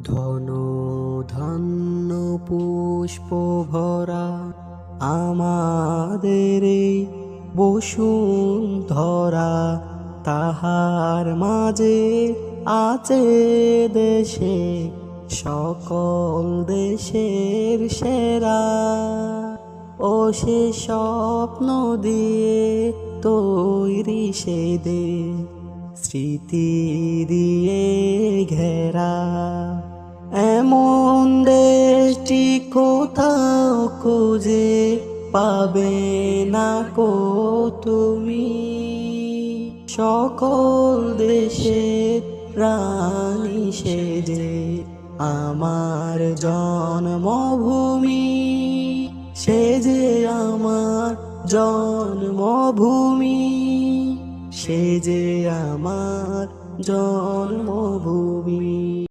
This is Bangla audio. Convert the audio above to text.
ধন ধান্য পুষ্প ভরা আমাদের এই বসুন্ধরা, তাহার মাঝে আছে দেশে সকল দেশের সেরা। ও সে স্বপ্ন দিয়ে তৈরি সে দেশ, স্মৃতি দিয়ে ঘেরা। এমন দেশটি কোথাও খুঁজে পাবে না কো তুমি। সকল দেশের রানী সেজে আমার জন্মভূমি, সে যে আমার জন্মভূমি, সে যে আমার জন্মভূমি।